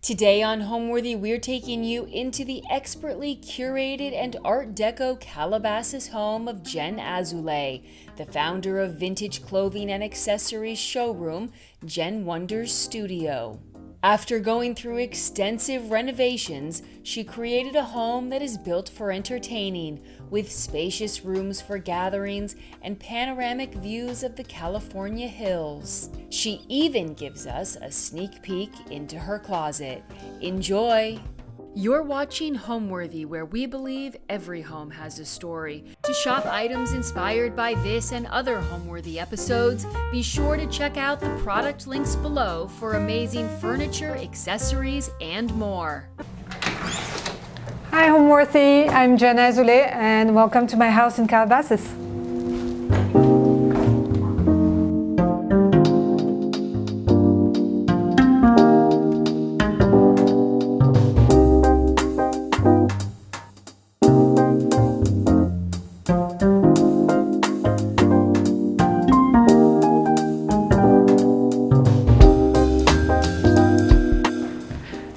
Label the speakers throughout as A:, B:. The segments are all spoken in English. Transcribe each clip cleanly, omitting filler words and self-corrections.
A: Today on Homeworthy, we're taking you into the expertly curated and Art Deco Calabasas home of Jen Azoulay, the founder of vintage clothing and accessories showroom, Jen Wonders Studio. After going through extensive renovations, she created a home that is built for entertaining, with spacious rooms for gatherings and panoramic views of the California hills. She even gives us a sneak peek into her closet. Enjoy! You're watching Homeworthy, where we believe every home has a story. To shop items inspired by this and other Homeworthy episodes, be sure to check out the product links below for amazing furniture, accessories, and more.
B: Hi Homeworthy, I'm Jen Azoulay and welcome to my house in Calabasas.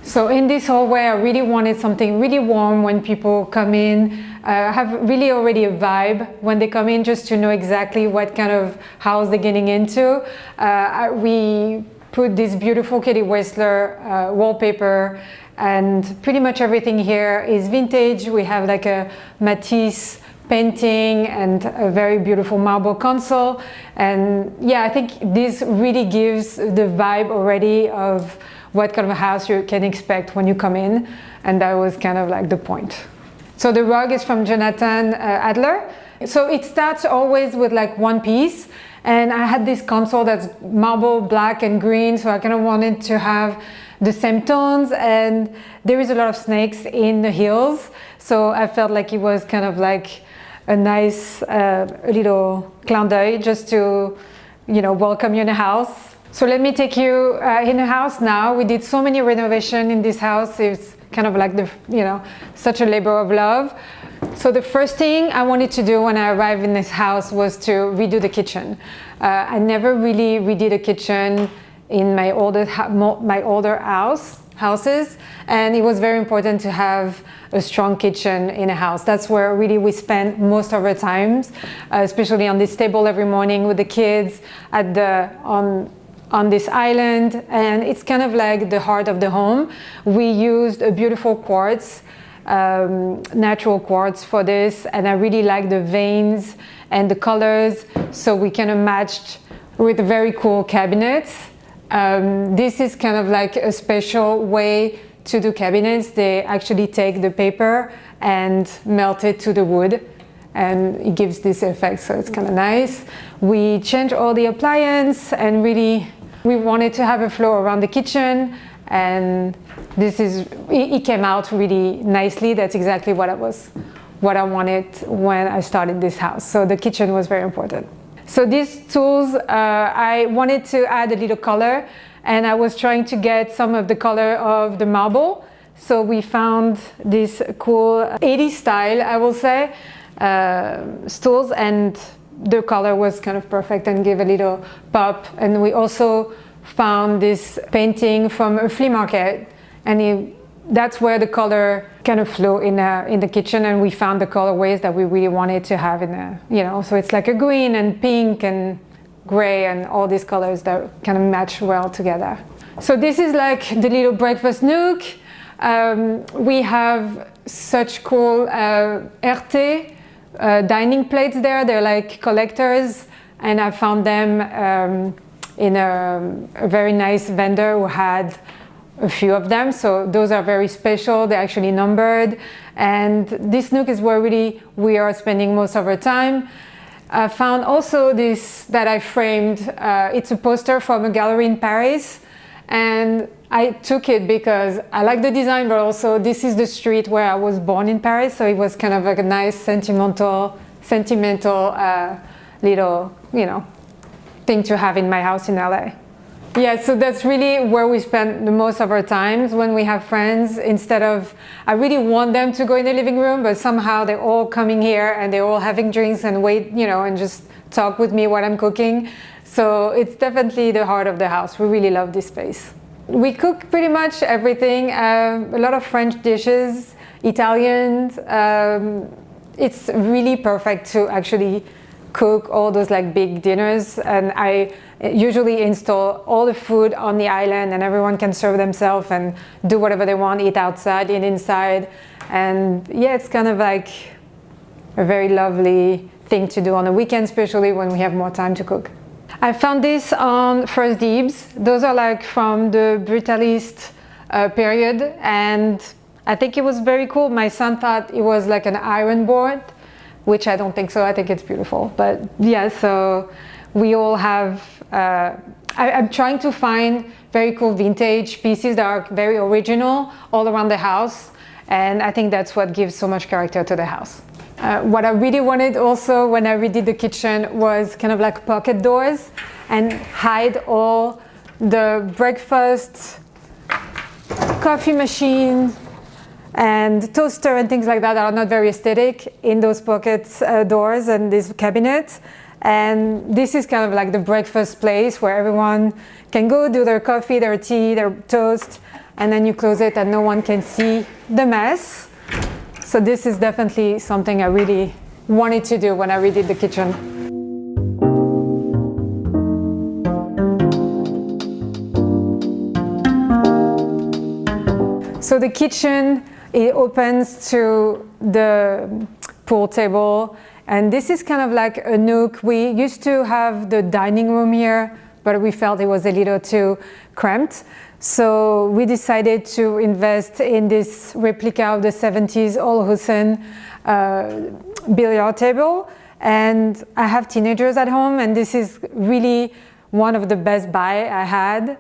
B: So in this hallway, I really wanted something really warm when people come in, have really already a vibe when they come in, just to know exactly what kind of house they're getting into. We put this beautiful Katie Whistler wallpaper, and pretty much everything here is vintage. We have like a Matisse painting and a very beautiful marble console. And yeah, I think this really gives the vibe already of what kind of a house you can expect when you come in, and that was kind of like the point. So the rug is from Jonathan Adler. So it starts always with like one piece, and I had this console that's marble, black and green, so I kind of wanted to have the same tones, and there is a lot of snakes in the heels, so I felt like it was kind of like a nice little clin d'oeil just to, welcome you in the house. So let me take you in the house now. We did so many renovations in this house. It's kind of like such a labor of love. So the first thing I wanted to do when I arrived in this house was to redo the kitchen. I never really redid a kitchen in my older houses, and it was very important to have a strong kitchen in a house. That's where really we spend most of our times, especially on this table every morning with the kids on this island, and it's kind of like the heart of the home. We used a beautiful quartz, natural quartz for this, and I really like the veins and the colors, so we kind of matched with very cool cabinets. This is kind of like a special way to do cabinets. They actually take the paper and melt it to the wood, and it gives this effect, so it's kind of nice. We changed all the appliances, and really we wanted to have a flow around the kitchen, and it came out really nicely. That's exactly what I wanted when I started this house. So the kitchen was very important. So these tools, I wanted to add a little color, and I was trying to get some of the color of the marble. So we found this cool 80s style, I will say, stools, and the color was kind of perfect and gave a little pop. And we also found this painting from a flea market, and that's where the color kind of flew in the kitchen, and we found the colorways that we really wanted to have so it's like a green and pink and gray and all these colors that kind of match well together. So this is like the little breakfast nook. We have such cool RT dining plates there. They're like collectors, and I found them in a very nice vendor who had a few of them. So those are very special. They're actually numbered, and this nook is where really we are spending most of our time. I found also this that I framed. It's a poster from a gallery in Paris, and I took it because I like the design, but also this is the street where I was born in Paris, so it was kind of like a nice sentimental little, thing to have in my house in LA. Yeah, so that's really where we spend the most of our times when we have friends. I really want them to go in the living room, but somehow they're all coming here and they're all having drinks and and just talk with me while I'm cooking. So it's definitely the heart of the house. We really love this space. We cook pretty much everything, a lot of French dishes, Italian. It's really perfect to actually cook all those like big dinners, and I usually install all the food on the island and everyone can serve themselves and do whatever they want, eat outside, eat inside. And yeah, it's kind of like a very lovely thing to do on the weekend, especially when we have more time to cook. I found this on First Dibs. Those are like from the Brutalist period, and I think it was very cool. My son thought it was like an iron board, which I don't think so. I think it's beautiful. But yeah, so we all have, I'm trying to find very cool vintage pieces that are very original all around the house. And I think that's what gives so much character to the house. What I really wanted also when I redid the kitchen was kind of like pocket doors and hide all the breakfast, coffee machine, and toaster and things like that are not very aesthetic in those pocket doors and this cabinet. And this is kind of like the breakfast place where everyone can go do their coffee, their tea, their toast, and then you close it and no one can see the mess. So this is definitely something I really wanted to do when I redid the kitchen. So the kitchen, it opens to the pool table, and this is kind of like a nook. We used to have the dining room here, but we felt it was a little too cramped. So we decided to invest in this replica of the 70s Al Hussein billiard table. And I have teenagers at home, and this is really one of the best buy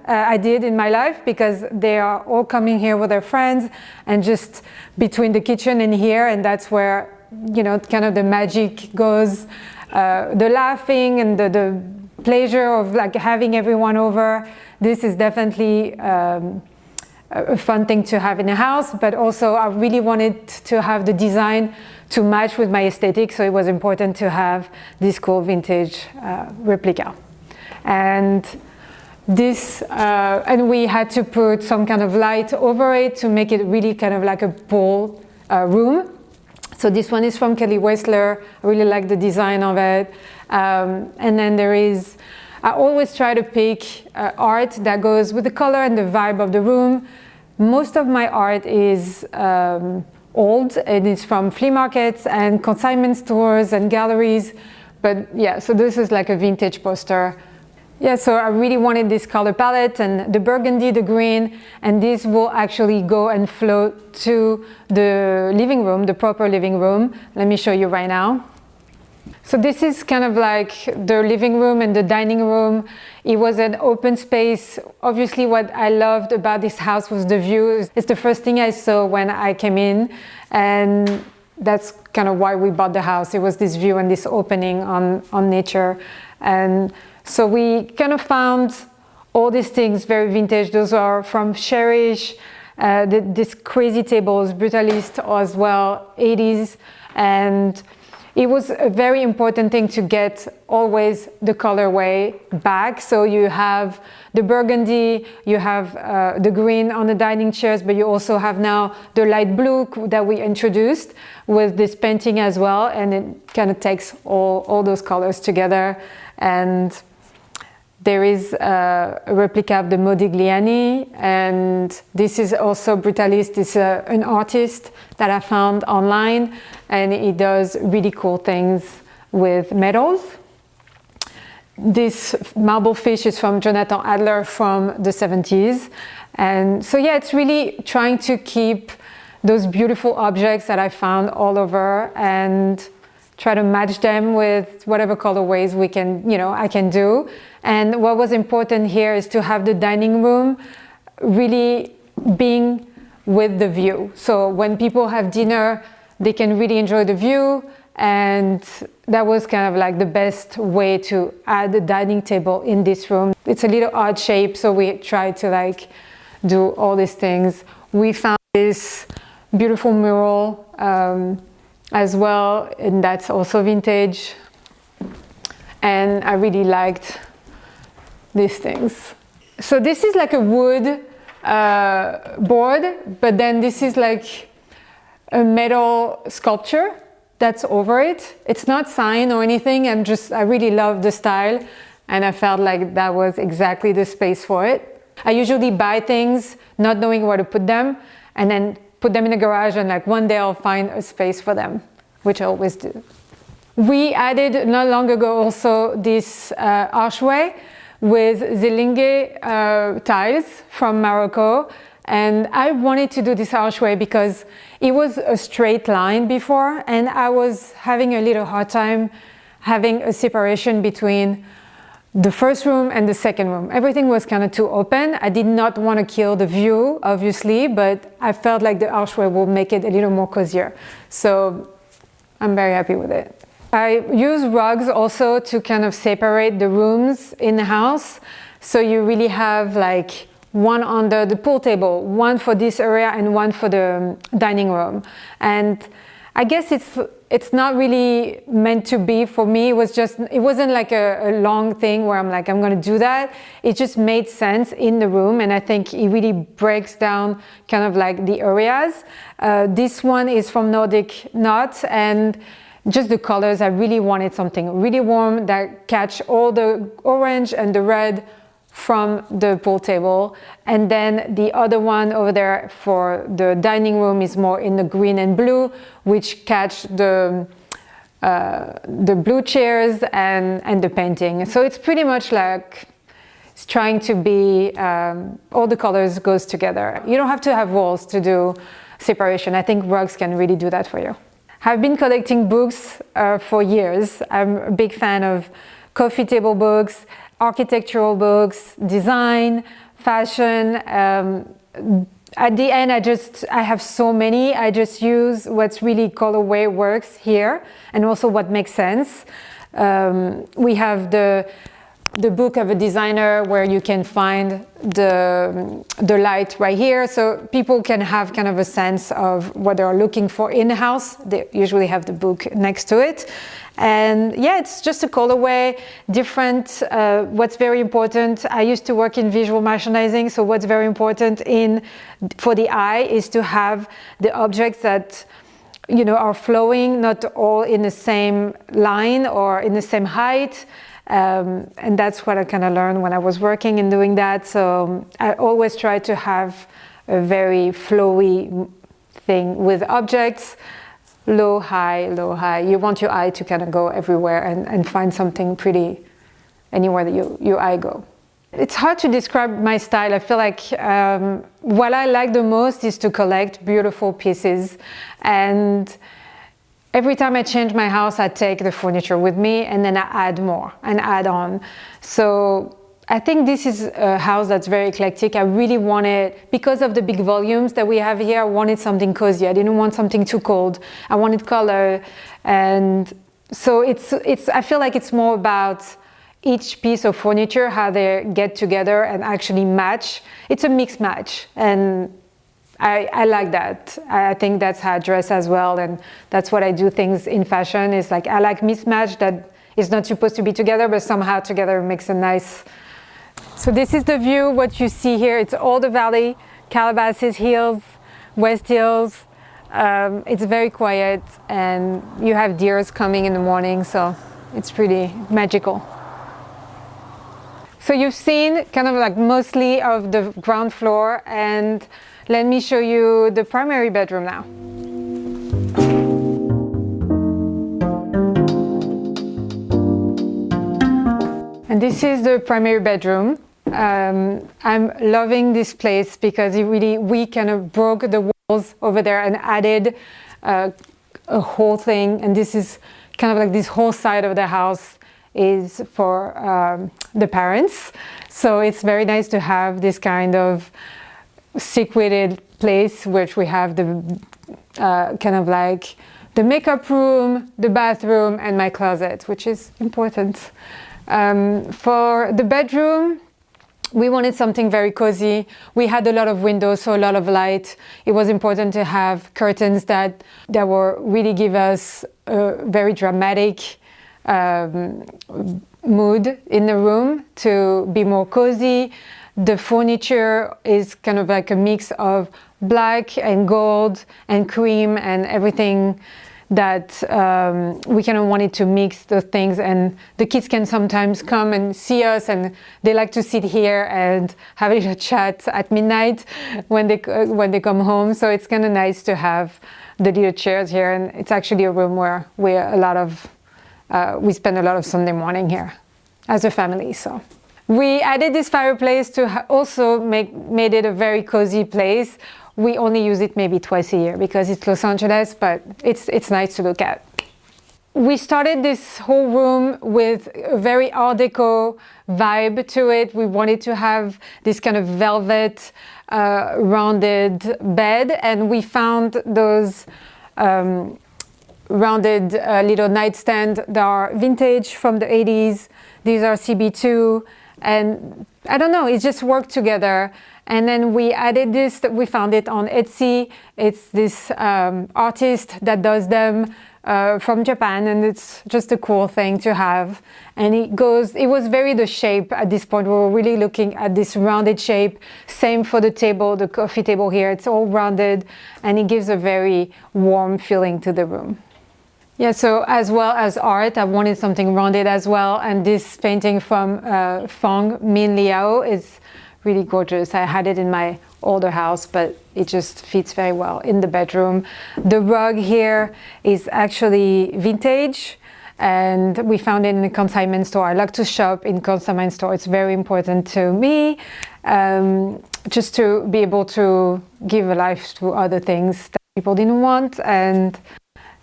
B: I did in my life, because they are all coming here with their friends and just between the kitchen and here, and that's where, you know, kind of the magic goes, the laughing and the pleasure of like having everyone over. This is definitely a fun thing to have in a house, but also I really wanted to have the design to match with my aesthetic, so it was important to have this cool vintage replica. And this, and we had to put some kind of light over it to make it really kind of like a pool room. So this one is from Kelly Weissler. I really like the design of it. And then there is, I always try to pick art that goes with the color and the vibe of the room. Most of my art is old, and it's from flea markets and consignment stores and galleries. But yeah, so this is like a vintage poster. Yeah, so I really wanted this color palette, and the burgundy, the green, and this will actually go and float to the living room, the proper living room. Let me show you right now. So this is kind of like the living room and the dining room. It was an open space. Obviously, what I loved about this house was the view. It's the first thing I saw when I came in, and that's kind of why we bought the house. It was this view and this opening on nature. And so we kind of found all these things very vintage. Those are from Cherish, these crazy tables, Brutalist as well, 80s. And it was a very important thing to get always the colorway back. So you have the burgundy, you have the green on the dining chairs, but you also have now the light blue that we introduced with this painting as well. And it kind of takes all those colors together. And there is a replica of the Modigliani, and this is also Brutalist. It's an artist that I found online, and he does really cool things with metals. This marble fish is from Jonathan Adler from the 70s. And so yeah, it's really trying to keep those beautiful objects that I found all over and try to match them with whatever colorways we can, I can do. And what was important here is to have the dining room really being with the view. So when people have dinner, they can really enjoy the view. And that was kind of like the best way to add the dining table in this room. It's a little odd shape, so we tried to like do all these things. We found this beautiful mural as well, and that's also vintage. And I really liked these things. So this is like a wood board, but then this is like a metal sculpture that's over it. It's not signed or anything. I really love the style, and I felt like that was exactly the space for it. I usually buy things not knowing where to put them, and then put them in the garage, and like one day I'll find a space for them, which I always do. We added not long ago also this archway with Zelinge tiles from Morocco, and I wanted to do this archway because it was a straight line before, and I was having a little hard time having a separation between the first room and the second room. Everything was kind of too open. I did not want to kill the view, obviously, but I felt like the archway will make it a little more cozier. So I'm very happy with it. I use rugs also to kind of separate the rooms in the house. So you really have like one under the pool table, one for this area and one for the dining room. And I guess it's not really meant to be for me. It wasn't like a long thing where I'm like, I'm gonna do that. It just made sense in the room, and I think it really breaks down kind of like the areas. This one is from Nordic Knot, and just the colors, I really wanted something really warm that catch all the orange and the red from the pool table. And then the other one over there for the dining room is more in the green and blue, which catch the blue chairs and the painting. So it's pretty much like it's trying to be, all the colors goes together. You don't have to have walls to do separation. I think rugs can really do that for you. I've been collecting books for years. I'm a big fan of coffee table books, architectural books, design, fashion. At the end, I have so many. I just use what's really colorway works here, and also what makes sense. We have the book of a designer where you can find the light right here, so people can have kind of a sense of what they're looking for in the house. They usually have the book next to it. And yeah, it's just a colorway, different. What's very important, I used to work in visual merchandising, so what's very important for the eye is to have the objects that are flowing, not all in the same line or in the same height. And that's what I kind of learned when I was working and doing that. So I always try to have a very flowy thing with objects, low, high, low, high. You want your eye to kind of go everywhere and find something pretty anywhere that your eye go. It's hard to describe my style. I feel like what I like the most is to collect beautiful pieces, and every time I change my house, I take the furniture with me and then I add more and add on. So I think this is a house that's very eclectic. I really wanted, because of the big volumes that we have here, I wanted something cozy. I didn't want something too cold. I wanted color. And so I feel like it's more about each piece of furniture, how they get together and actually match. It's a mixed match. And I like that. I think that's how I dress as well, and that's what I do things in fashion. Is like I like mismatch that is not supposed to be together, but somehow together makes a nice. So this is the view. What you see here, it's all the valley, Calabasas Hills, West Hills. It's very quiet, and you have deers coming in the morning, so it's pretty magical. So you've seen kind of like mostly of the ground floor, and let me show you the primary bedroom now. And this is the primary bedroom. I'm loving this place because we kind of broke the walls over there and added a whole thing. And this is kind of like this whole side of the house is for the parents. So it's very nice to have this kind of secluded place, which we have the kind of like the makeup room, the bathroom, and my closet, which is important. For the bedroom, we wanted something very cozy. We had a lot of windows, so a lot of light. It was important to have curtains that were really give us a very dramatic mood in the room to be more cozy. The furniture is kind of like a mix of black and gold and cream and everything that we kind of wanted to mix the things, and the kids can sometimes come and see us, and they like to sit here and have a little chat at midnight when they come home. So it's kind of nice to have the little chairs here, and it's actually a room where we spend a lot of Sunday morning here as a family. So we added this fireplace to also made it a very cozy place. We only use it maybe twice a year because it's Los Angeles, but it's nice to look at. We started this whole room with a very Art Deco vibe to it. We wanted to have this kind of velvet rounded bed, and we found those rounded little nightstand that are vintage from the 80s. These are CB2, and I don't know, it just worked together. And then we added this, we found it on Etsy. It's this artist that does them from Japan, and it's just a cool thing to have. And it was very the shape at this point. We were really looking at this rounded shape. Same for the table, the coffee table here. It's all rounded, and it gives a very warm feeling to the room. Yeah, so as well as art, I wanted something rounded as well. And this painting from Fong Min Liao is really gorgeous. I had it in my older house, but it just fits very well in the bedroom. The rug here is actually vintage, and we found it in a consignment store. I like to shop in consignment store. It's very important to me, just to be able to give a life to other things that people didn't want, and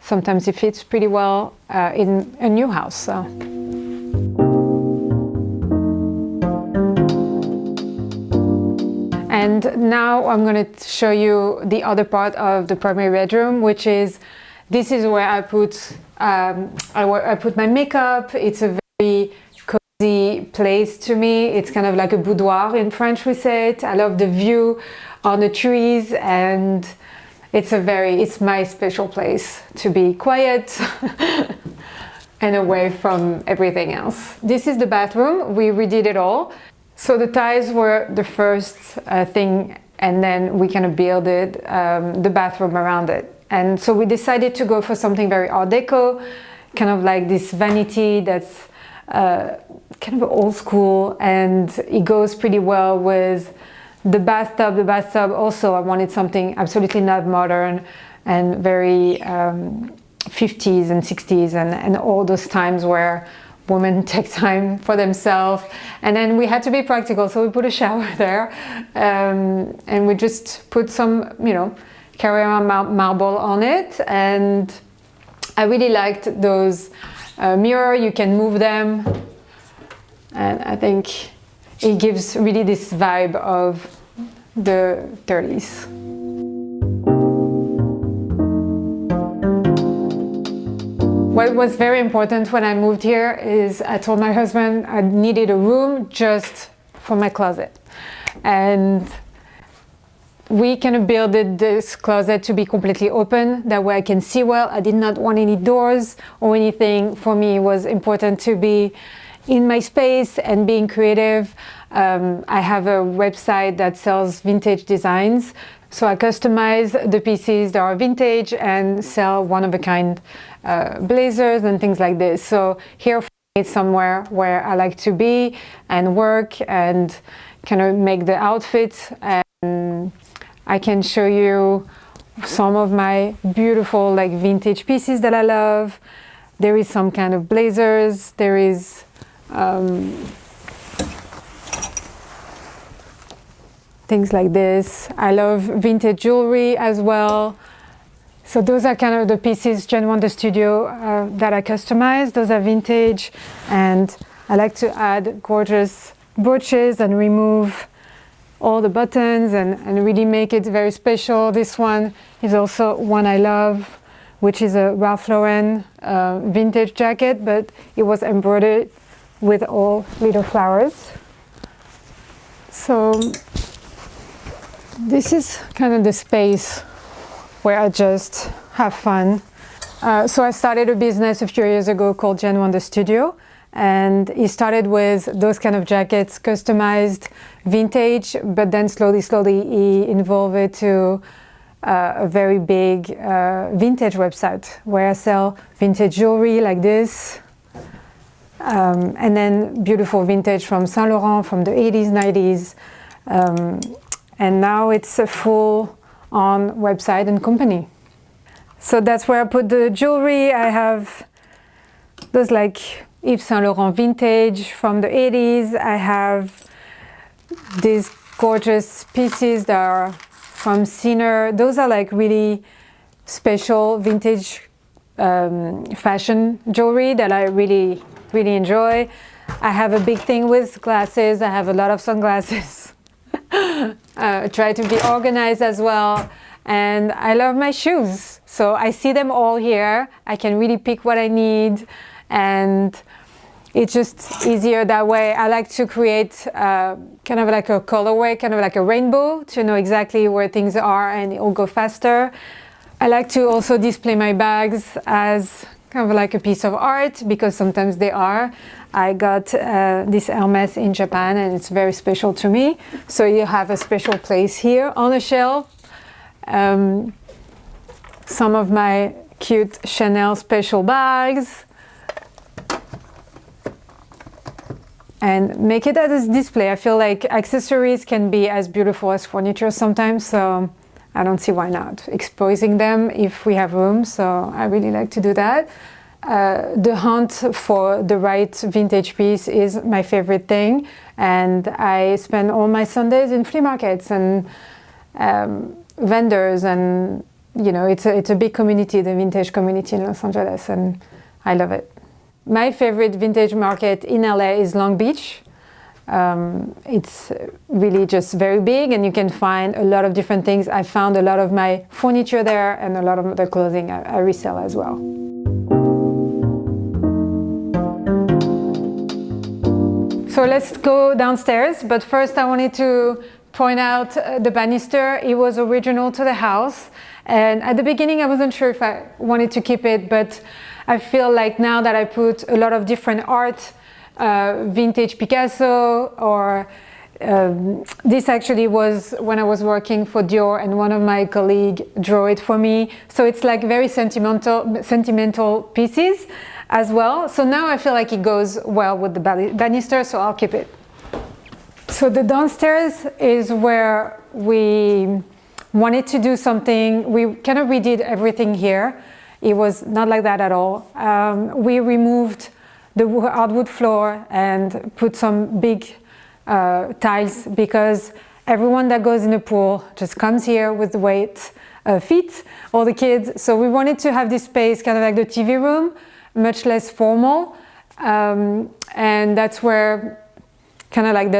B: sometimes it fits pretty well in a new house. So. And now I'm going to show you the other part of the primary bedroom, which is, this is where I put my makeup. It's a very cozy place to me. It's kind of like a boudoir in French, we say it. I love the view on the trees, and it's my special place to be quiet and away from everything else. This is the bathroom. We redid it all. So the tiles were the first thing, and then we kind of built the bathroom around it. And so we decided to go for something very Art Deco, kind of like this vanity that's kind of old school, and it goes pretty well with the bathtub. The bathtub also, I wanted something absolutely not modern and very 50s and 60s and all those times where women take time for themselves. And then we had to be practical, so we put a shower there, and we just put some, Carrara marble on it. And I really liked those mirrors. You can move them, and I think it gives really this vibe of the 30s. What was very important when I moved here is I told my husband I needed a room just for my closet. And we kind of built this closet to be completely open. That way I can see well. I did not want any doors or anything. For me, it was important to be in my space and being creative. I have a website that sells vintage designs. So I customize the pieces that are vintage and sell one-of-a-kind blazers and things like this. So here it's somewhere where I like to be and work and kind of make the outfits. And I can show you some of my beautiful vintage pieces that I love. There is some kind of blazers. There is things like this. I love vintage jewelry as well. So those are kind of the pieces Jen won the studio that I customized. Those are vintage, and I like to add gorgeous brooches and remove all the buttons and really make it very special. This one is also one I love, which is a Ralph Lauren vintage jacket, but it was embroidered with all little flowers. So this is kind of the space where I just have fun. So I started a business a few years ago called Jen Won the Studio, And he started with those kind of jackets, customized, vintage, but then slowly he evolved it to a very big vintage website where I sell vintage jewelry like this, and then beautiful vintage from Saint Laurent from the 80s, 90s, and now it's a full-on website and company. So that's where I put the jewelry. I have those like Yves Saint Laurent vintage from the 80s. I have these gorgeous pieces that are from Sinner. Those are like really special vintage fashion jewelry that I really enjoy. I have a big thing with glasses. I have a lot of sunglasses. Try to be organized as well. And I love my shoes. So I see them all here. I can really pick what I need. And it's just easier that way. I like to create kind of like a colorway, kind of like a rainbow, to know exactly where things are and it'll go faster. I like to also display my bags as kind of like a piece of art, because sometimes they are. I got this Hermes in Japan and it's very special to me. So you have a special place here on the shelf. Some of my cute Chanel special bags. And make it as a display. I feel like accessories can be as beautiful as furniture sometimes, so I don't see why not exposing them if we have room. So I really like to do that. The hunt for the right vintage piece is my favorite thing, and I spend all my Sundays in flea markets and vendors, and you know, it's a big community, the vintage community in Los Angeles, and I love it. My favorite vintage market in LA is Long Beach. It's really just very big and you can find a lot of different things. I found a lot of my furniture there and a lot of the clothing I resell as well. So let's go downstairs, but first I wanted to point out the banister. It was original to the house, and at the beginning I wasn't sure if I wanted to keep it, but I feel like now that I put a lot of different art, vintage Picasso, or this actually was when I was working for Dior and one of my colleagues drew it for me. So it's like very sentimental pieces as well. So now I feel like it goes well with the banister, so I'll keep it. So the downstairs is where we wanted to do something. We kind of redid everything here. It was not like that at all. We removed the hardwood floor and put some big tiles, because everyone that goes in the pool just comes here with the weight feet, all the kids. So we wanted to have this space kind of like the TV room, much less formal. And that's where kind of like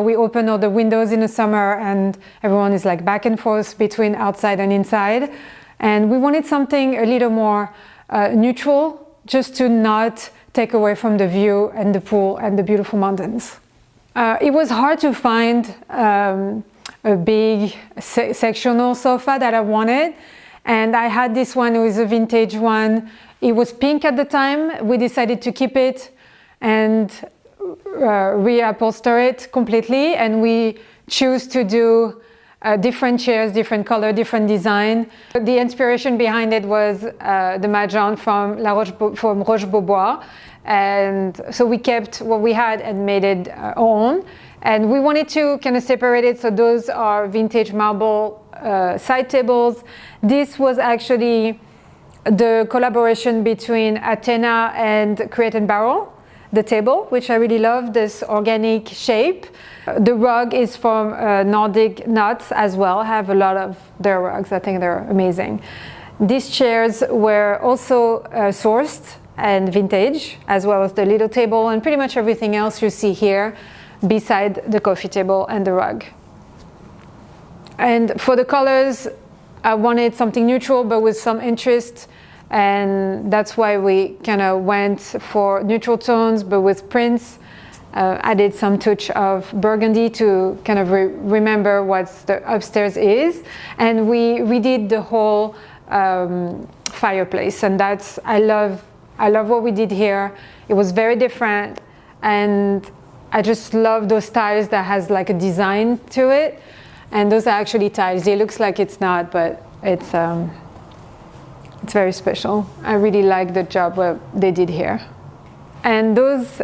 B: we open all the windows in the summer and everyone is like back and forth between outside and inside. And we wanted something a little more neutral, just to not take away from the view and the pool and the beautiful mountains. It was hard to find a big sectional sofa that I wanted. And I had this one, it was a vintage one. It was pink at the time. We decided to keep it and reupholster it completely. And we choose to do different chairs, different color, different design. The inspiration behind it was the Mahjong from Roche-Beaubois. And so we kept what we had and made it our own. And we wanted to kind of separate it. So those are vintage marble side tables. This was actually the collaboration between Athena and Curated Barrel, the table, which I really love, this organic shape. The rug is from Nordic Nuts as well. I have a lot of their rugs. I think they're amazing. These chairs were also sourced and vintage, as well as the little table and pretty much everything else you see here beside the coffee table and the rug. And for the colors, I wanted something neutral but with some interest, and that's why we kind of went for neutral tones but with prints. Added some touch of burgundy to kind of remember what the upstairs is, and we redid the whole fireplace, and I love I love what we did here. It was very different, and I just love those tiles that has like a design to it. And those are actually tiles. It looks like it's not, but it's very special. I really like the job what they did here. And those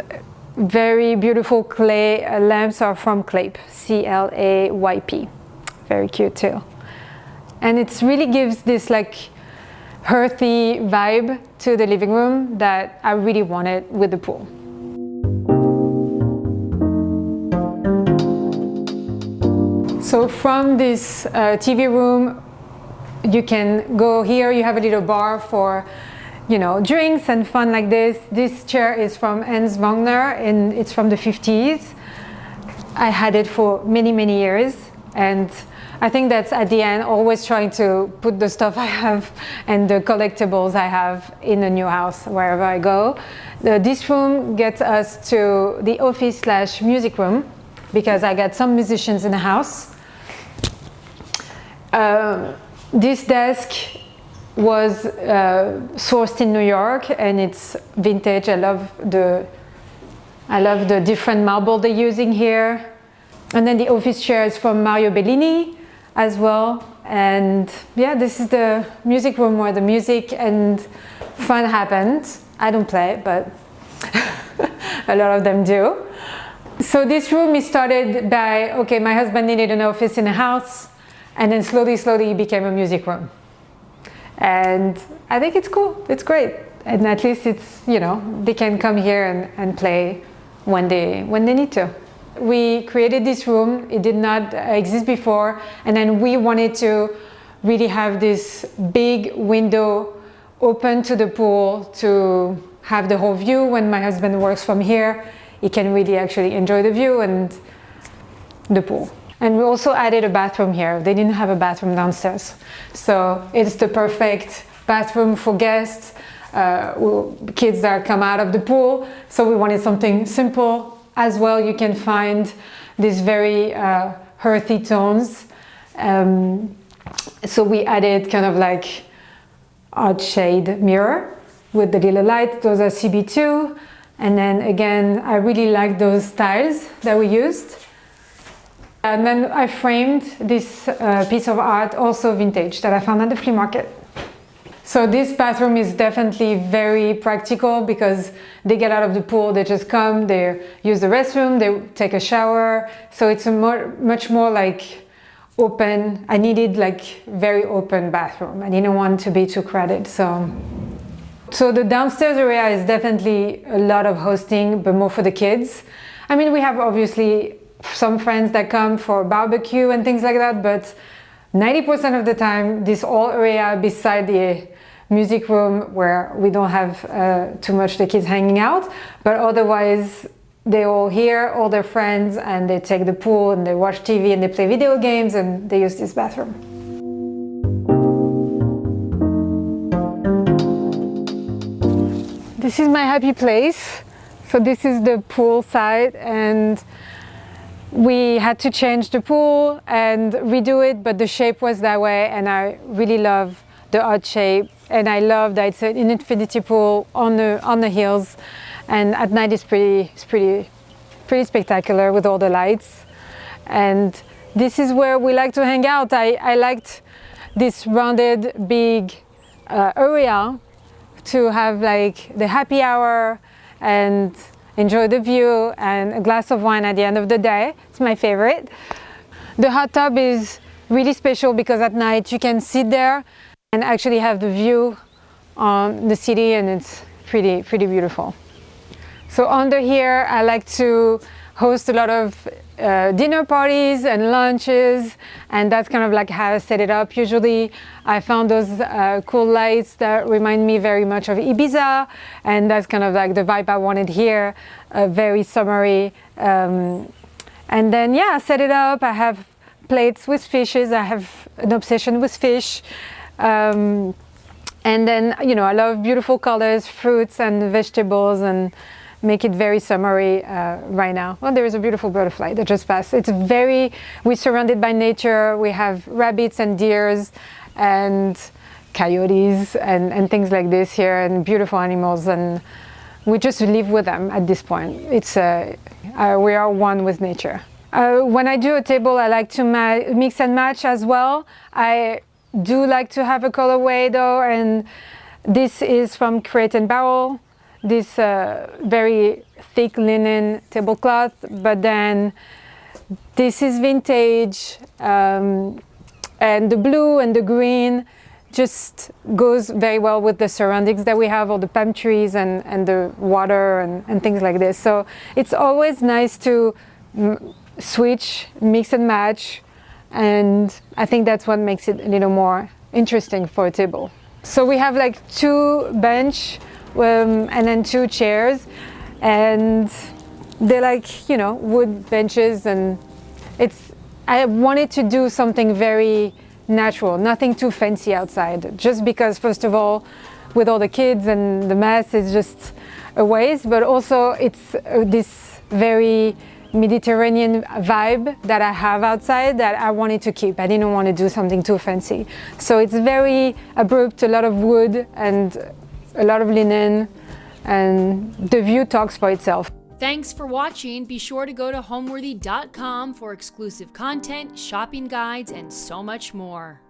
B: very beautiful clay lamps are from Clayp, C-L-A-Y-P. Very cute too. And it really gives this like earthy vibe to the living room that I really wanted with the pool. So from this TV room, you can go here. You have a little bar for, you know, drinks and fun like this. This chair is from Hans Wagner, and it's from the 50s. I had it for many, many years, and I think that's at the end always trying to put the stuff I have and the collectibles I have in a new house wherever I go. This room gets us to the office / music room because I got some musicians in the house. This desk was sourced in New York, and it's vintage. I love the different marble they're using here. And then the office chair is from Mario Bellini as well. And yeah, this is the music room where the music and fun happens. I don't play, but a lot of them do. So this room is started by, okay, my husband needed an office in the house, and then slowly it became a music room. And I think it's cool, it's great. And at least it's, you know, they can come here and play when they need to. We created this room, it did not exist before, and then we wanted to really have this big window open to the pool to have the whole view. When my husband works from here, he can really actually enjoy the view and the pool. And we also added a bathroom here. They didn't have a bathroom downstairs. So it's the perfect bathroom for guests, kids that come out of the pool. So we wanted something simple. As well, you can find these very earthy tones. So we added kind of like odd shade mirror with the little light. Those are CB2. And then again, I really like those tiles that we used. And then I framed this piece of art, also vintage, that I found at the flea market. So this bathroom is definitely very practical because they get out of the pool, they just come, they use the restroom, they take a shower. So it's a much more like open. I needed like very open bathroom. I didn't want to be too crowded. So the downstairs area is definitely a lot of hosting, but more for the kids. I mean, we have obviously some friends that come for barbecue and things like that, but 90% of the time, this whole area beside the music room where we don't have too much the kids hanging out, but otherwise they're all here, all their friends, and they take the pool and they watch TV and they play video games and they use this bathroom. This is my happy place. So this is the pool side, and we had to change the pool and redo it, but the shape was that way, and I really love the odd shape, and I love that it's an infinity pool on the hills, and at night it's pretty spectacular with all the lights. And this is where we like to hang out. I liked this rounded big area to have like the happy hour and enjoy the view and a glass of wine at the end of the day. It's my favorite. The hot tub is really special because at night you can sit there and actually have the view on the city, and it's pretty beautiful. So under here I like to host a lot of dinner parties and lunches, and that's kind of like how I set it up. Usually I found those cool lights that remind me very much of Ibiza, and that's kind of like the vibe I wanted here, very summery. And then yeah, I set it up. I have plates with fishes. I have an obsession with fish. And then, you know, I love beautiful colors, fruits and vegetables, and make it very summery right now. Well, there is a beautiful butterfly that just passed. We're surrounded by nature. We have rabbits and deers, and coyotes and things like this here, and beautiful animals, and we just live with them at this point. It's we are one with nature. When I do a table, I like to mix and match as well. I do like to have a colorway though, and this is from Crate and Barrel, this very thick linen tablecloth, but then this is vintage, and the blue and the green just goes very well with the surroundings that we have, all the palm trees and the water and things like this. So it's always nice to switch, mix and match, and I think that's what makes it a little more interesting for a table. So we have like 2 bench and then 2 chairs, and they're like, you know, wood benches, and I wanted to do something very natural, nothing too fancy outside, just because first of all, with all the kids and the mess, it's just a waste, but also it's this very Mediterranean vibe that I have outside that I wanted to keep. I didn't want to do something too fancy. So it's very abrupt, a lot of wood and a lot of linen, and the view talks for itself.
A: Thanks for watching. Be sure to go to homeworthy.com for exclusive content, shopping guides, and so much more.